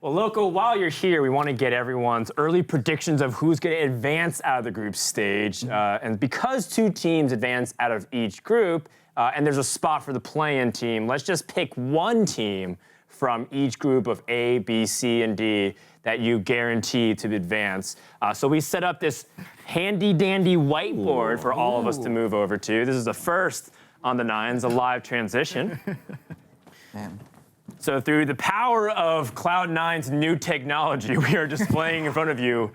Well, Loco, while you're here, we want to get everyone's early predictions of who's going to advance out of the group stage. And because 2 teams advance out of each group, and there's a spot for the play-in team, let's just pick 1 team from each group of A, B, C, and D that you guarantee to advance. So we set up this handy-dandy whiteboard for all of us to move over to. This is the first on the Nines, a live transition. Man. So through the power of Cloud9's new technology, we are displaying in front of you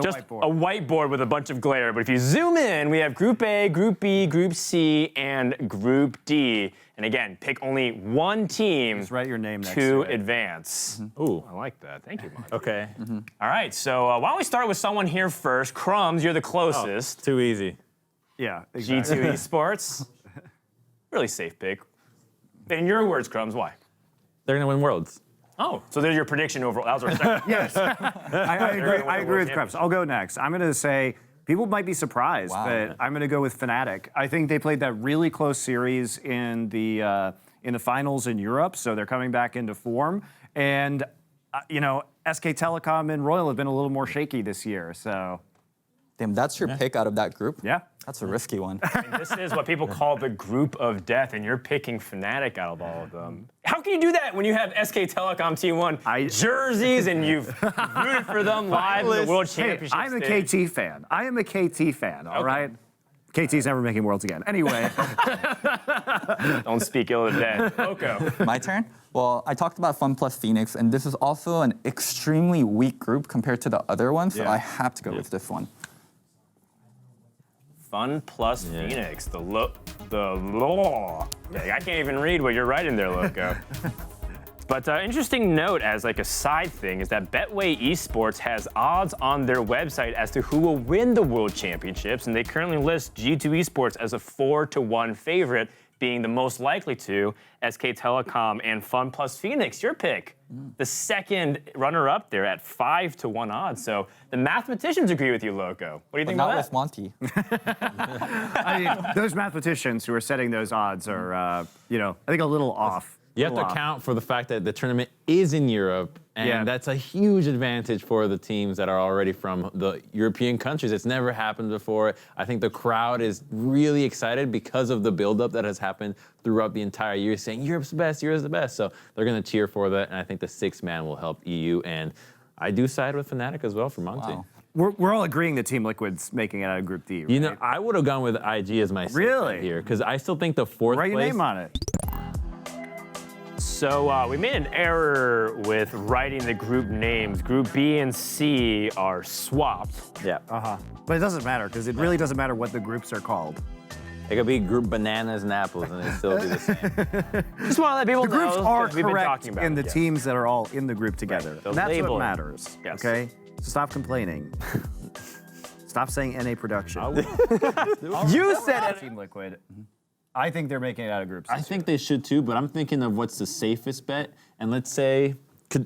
just a whiteboard with a bunch of glare. But if you zoom in, we have Group A, Group B, Group C, and Group D. And again, pick only 1 team Just write your name next to to it. advance. Ooh, I like that. Thank you, Mike. Okay. All right, so why don't we start with someone here first? Crumbs, you're the closest. Too easy. Yeah, exactly. G2 Esports. Really safe pick. In your words, Crumbs, why? They're gonna win Worlds. Oh, so there's your prediction overall. That was our second. Yes, I agree with Krebs. I'll go next. I'm going to say people might be surprised, but I'm going to go with Fnatic. I think they played that really close series in the finals in Europe, so they're coming back into form. And you know, SK Telecom and Royal have been a little more shaky this year, so. Damn, that's your pick out of that group? Yeah. That's a risky one. I mean, this is what people call the group of death, and you're picking Fnatic out of all of them. How can you do that when you have SK Telecom T1 jerseys and you've rooted for them live in the World Championship I'm a stage? KT fan. I am a KT fan, all right? KT's never making Worlds again. Anyway. Don't speak ill of the dead. Loco. My turn? Well, I talked about Fun plus Phoenix, and this is also an extremely weak group compared to the other ones, so I have to go with this one. Fun plus Phoenix. The law. Yeah, I can't even read what you're writing there, Loco. But interesting note as like a side thing is that Betway Esports has odds on their website as to who will win the World Championships, and they currently list G2 Esports as a 4-1 favorite, being the most likely to SK Telecom and Fun plus Phoenix. Your pick, the second runner-up there at 5-1 odds. So the mathematicians agree with you, Loco. What do you think Not about with Monty. I mean, those mathematicians who are setting those odds are, you know, I think a little off. You have to account for the fact that the tournament is in Europe, and that's a huge advantage for the teams that are already from the European countries. It's never happened before. I think the crowd is really excited because of the buildup that has happened throughout the entire year, saying Europe's the best, Europe's the best. So they're going to cheer for that, and I think the 6-man will help EU. And I do side with Fnatic as well for Monty. Wow. We're all agreeing that Team Liquid's making it out of Group D, right? You know, I would have gone with IG as my Really? here because I still think the 4th Write your place. name on it. So we made an error with writing the group names. Group B and C are swapped. Yeah. But it doesn't matter, because it really doesn't matter what the groups are called. It could be group bananas and apples, and they still be the same. Just want to let people The groups know are 'cause we've been correct talking about in the it. teams that are all in the group together. The And that's labeling. what matters, Yes. okay? So stop complaining. Stop saying NA production. You said it. Team Liquid. I think they're making it out of groups. I think they should too, but I'm thinking of what's the safest bet. And let's say,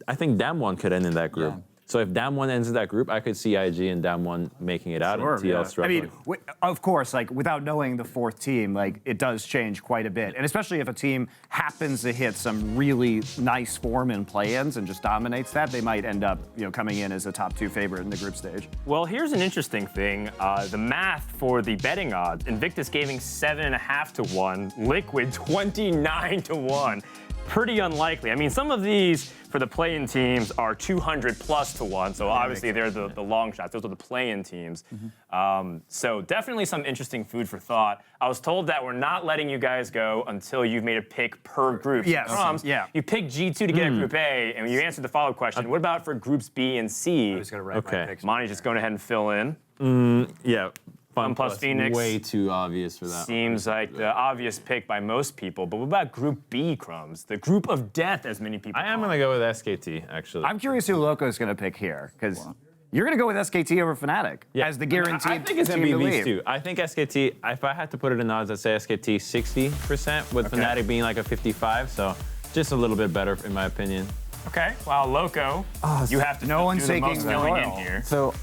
I think Dam1 could end in that group. Yeah. So if Dam1 ends in that group, I could see IG and Dam1 making it out and TL I struggling. mean, of course, like without knowing the 4th team, like it does change quite a bit, and especially if a team happens to hit some really nice form in play-ins and just dominates that, they might end up, you know, coming in as a top 2 favorite in the group stage. Well, here's an interesting thing. The math for the betting odds. Invictus giving 7.5-1. Liquid 29-1. Pretty unlikely. I mean, some of these for the play-in teams are 200+1, so obviously they're the long shots. Those are the play-in teams. So definitely some interesting food for thought. I was told that we're not letting you guys go until you've made a pick per group. Yes. Crumbs, you picked G2 to get a Group A, and you answered the follow-up question. What about for Groups B and C? I'm just gonna write my picks. Monty's just going ahead and fill in. Yeah. Fun plus Phoenix. Way too obvious for that. Seems like the obvious pick by most people. But what about Group B, Crumbs? The group of death, as many people I am call going to go with SKT, actually. I'm curious who Loco's going to pick here, because you're going to go with SKT over Fnatic as the guaranteed I think it's going team to be to these leave. two. I think SKT, if I had to put it in odds, I'd say SKT 60%, with Fnatic being like a 55, so just a little bit better, in my opinion. Okay, well, Loco, you have to no one's do the taking most filling in Royal. here. So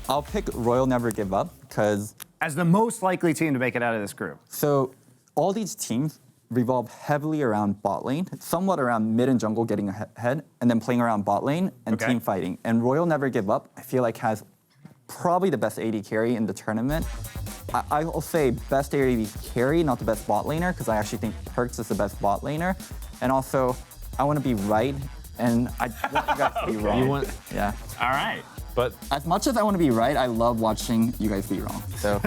I'll pick Royal Never Give Up, because As the most likely team to make it out of this group. so all these teams revolve heavily around bot lane, somewhat around mid and jungle getting ahead, and then playing around bot lane and team fighting. And Royal Never Give Up, I feel like has probably the best AD carry in the tournament. I'll say best AD carry, not the best bot laner, because I actually think Perks is the best bot laner. And also, I want to be right, and I want you guys to be wrong. Yeah. All right. But as much as I want to be right, I love watching you guys be wrong. So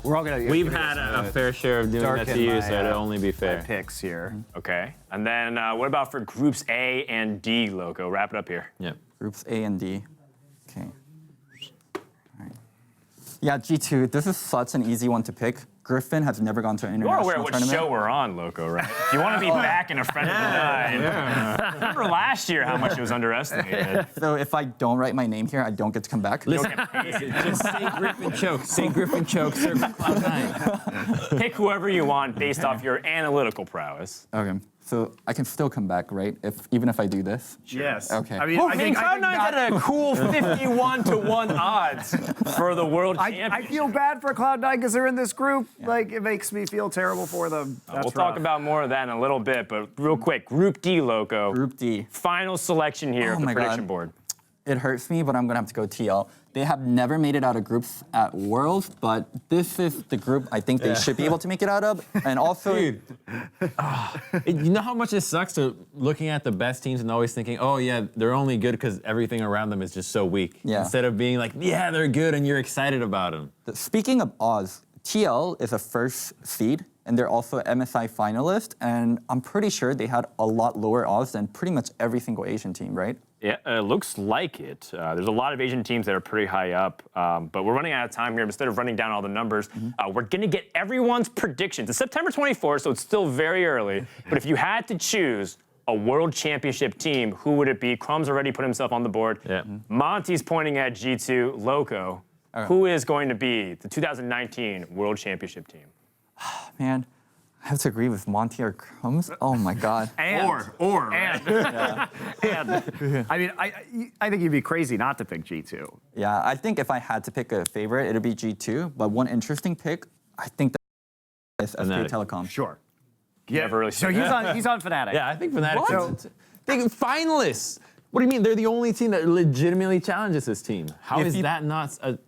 we're all gonna. We've had a fair share of doing that to you, so it'll only be fair. Picks here. Okay. And then what about for groups A and D, Loco? Wrap it up here. Yeah. Groups A and D. Okay. All right. Yeah, G2. This is such an easy one to pick. Griffin has never gone to an You're international aware what tournament. show we're on, Loco, right? You want to be back in a friend of the nine. Remember last year how much it was underestimated. So if I don't write my name here, I don't get to come back. Listen, just say Griffin choke. Say Griffin choke. Circle Cloud9. Pick whoever you want based off your analytical prowess. Okay. So I can still come back, right? Even if I do this. Yes. Okay. I mean, I think Cloud9's at a cool 51-1 odds for the world championship. I feel bad for Cloud9 because they're in this group. Yeah. Like, it makes me feel terrible for them. We'll talk about more of that in a little bit, but real quick, Group D, Loco. Group D. Final selection here of the prediction board. It hurts me, but I'm gonna have to go TL. They have never made it out of groups at Worlds, but this is the group I think they should be able to make it out of. And also, Dude, you know how much it sucks to looking at the best teams and always thinking, oh yeah, they're only good because everything around them is just so weak. Yeah. Instead of being like, yeah, they're good and you're excited about them. speaking of odds, TL is a first seed, and they're also an MSI finalist, and I'm pretty sure they had a lot lower odds than pretty much every single Asian team, right? Yeah, it looks like it. There's a lot of Asian teams that are pretty high up, but we're running out of time here. Instead of running down all the numbers, we're going to get everyone's predictions. It's September 24th, so it's still very early. But if you had to choose a world championship team, who would it be? Crumb's already put himself on the board. Yeah. Monty's pointing at G2. Loco, who is going to be the 2019 world championship team? Man, I have to agree with Monty or Crumbs. Oh my God. And, I mean, I think you'd be crazy not to pick G2. Yeah, I think if I had to pick a favorite, it'd be G2. But one interesting pick, I think that is SK Telecom. Sure. Yeah, never really so he's on Fnatic. Yeah, I think Fnatic. They finalists. What do you mean? They're the only team that legitimately challenges this team. How is that not a...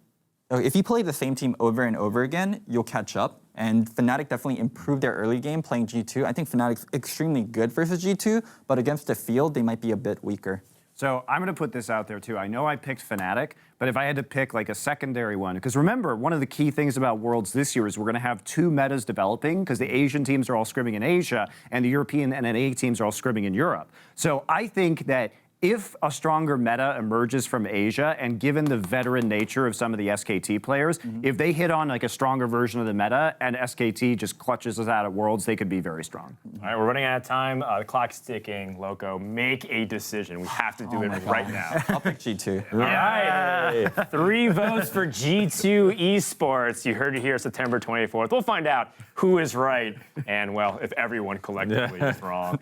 If you play the same team over and over again, you'll catch up. And Fnatic definitely improved their early game playing G2. I think Fnatic's extremely good versus G2, but against the field, they might be a bit weaker. So I'm going to put this out there too. I know I picked Fnatic, but if I had to pick like a secondary one, because remember, one of the key things about Worlds this year is we're going to have two metas developing because the Asian teams are all scrimming in Asia and the European NNA teams are all scrimming in Europe. So I think that if a stronger meta emerges from Asia, and given the veteran nature of some of the SKT players, if they hit on like a stronger version of the meta and SKT just clutches us out at Worlds, they could be very strong. All right, we're running out of time. The clock's ticking. Loco, make a decision. We have to do it right now. I'll pick G2. All right. 3 votes for G2 Esports. You heard it here September 24th. We'll find out who is right and, well, if everyone collectively is wrong.